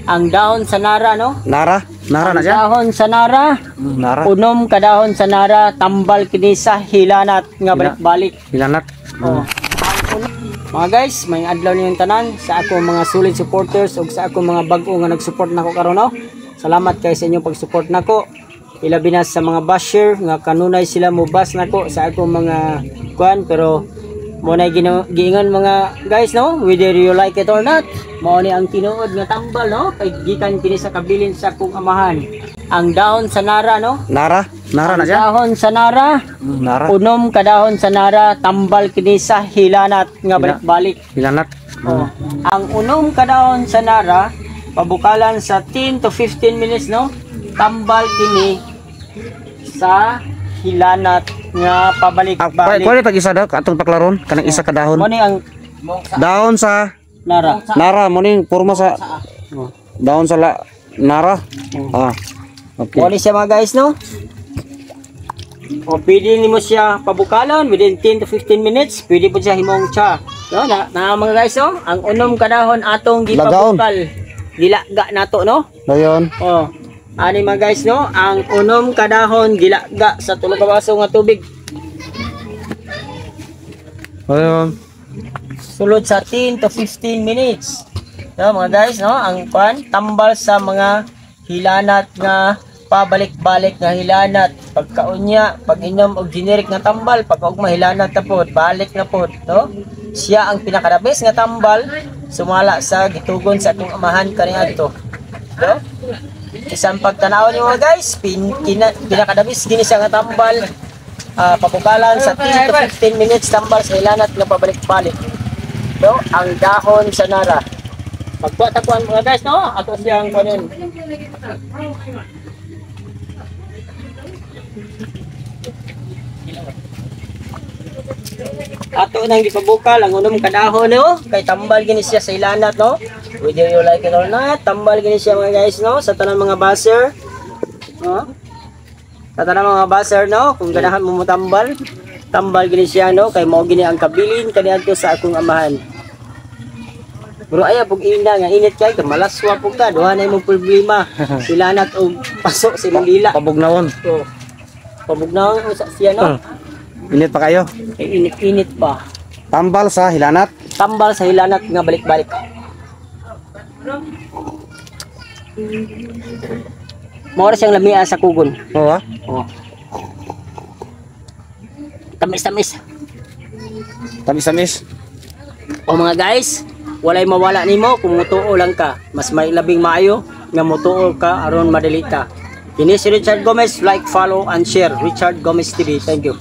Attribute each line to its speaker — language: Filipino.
Speaker 1: Ang dahon sa nara, no?
Speaker 2: Nara na
Speaker 1: Ang
Speaker 2: siya.
Speaker 1: dahon sa nara,
Speaker 2: Nara.
Speaker 1: unom ka dahon sa nara, tambal kini sa hilanat nga balik-balik.
Speaker 2: Hilanat.
Speaker 1: Oh. Mga guys, may adlaw niyong tanan sa ako mga solid supporters ug sa ako mga bag-o nga nag-support nako karon, no? Salamat kay sa inyong pag-support nako. Ilabi na sa mga basher nga kanunay sila mo bas nako sa ako mga kuan, pero mo na giingon mga guys, no, whether you like it or not, mao ni ang tinuod nga tambal, no, kay gikan kini sa kabilin sa akong amahan. Ang dahon sa nara, no?
Speaker 2: Nara na
Speaker 1: Ang
Speaker 2: siya.
Speaker 1: dahon sa nara,
Speaker 2: Nara.
Speaker 1: unom ka dahon sa nara, tambal kini sa hilanat nga balik-balik.
Speaker 2: Hilanat.
Speaker 1: Oh. Ang unom ka dahon sa nara, pabukalan sa 10 to 15 minutes, no? Tambal kini sa hilanat nga pabalik-balik.
Speaker 2: Kuha tag isa daw atong paklaron kanang isa ka dahon.
Speaker 1: Mo ni ang
Speaker 2: Dahon sa
Speaker 1: nara.
Speaker 2: Nara mo ning porma sa dahon sa Nara. Ah. Okay.
Speaker 1: Mo ni siya mga guys, no? O pwede nimo siya pabukalan within 10 to 15 minutes, pwede po siya himong cha. No, na mga guys, no? Ang unom kadahon atong gipabukal. Dilaga nato, no?
Speaker 2: Dayon.
Speaker 1: Oh. Ani mga guys, no? Ang unom kadahon dilaga sa tulo ka baso nga tubig.
Speaker 2: Dayon.
Speaker 1: Sulod sa 10 to 15 minutes. No, mga guys, no? Ang kwan tambal sa mga hilanat nga pabalik-balik nga hilanat. Pagkaunya, pag-inom og generic nga tambal, pag og mahilanat na pod, balik na pod, no? Siya ang pinakadabes nga tambal sumala sa gitugon sa akong amahan kaniadto. No? Isang pagtanaw niyo mga guys, pinakadabis gini siya nga tambal. Pabukalan sa 10 to 15 minutes tambal sa hilanat nga pabalik-balik. No? Ang dahon sa nara. Magkuha-takuan mga guys, no? Ato siyang kunin. Ato nang gipabukal ang unom kadahon, no? Kay tambal gini siya sa hilanat, no? Whether you like it or not, tambal gini siya mga guys, no? Sa tanan mga baser, no? Sa tanan mga baser, no? Kung ganahan mo tambal, tambal gini siya, no? Kay mao gini ang kabilin kaniadto sa akong amahan. Bro, aya pug ina nga init kay malaswa pug ka, duha na imong problema. Hilanat og pasok sa imong dila.
Speaker 2: Pabugnawon.
Speaker 1: So, pabugnawon sa siya, no?
Speaker 2: Init pa kayo.
Speaker 1: Init pa.
Speaker 2: Tambal sa hilanat.
Speaker 1: Tambal sa hilanat nga balik-balik. Mora siyang lamia sa kugon.
Speaker 2: Oo ah.
Speaker 1: Oh. Tamis-tamis.
Speaker 2: Tamis-tamis.
Speaker 1: O mga guys, walay mawala nimo kung mutuo lang ka. Mas may labing maayo nga mutuo ka aron madali ka. Kini si Richard Gomez, like, follow and share Richard Gomez TV. Thank you.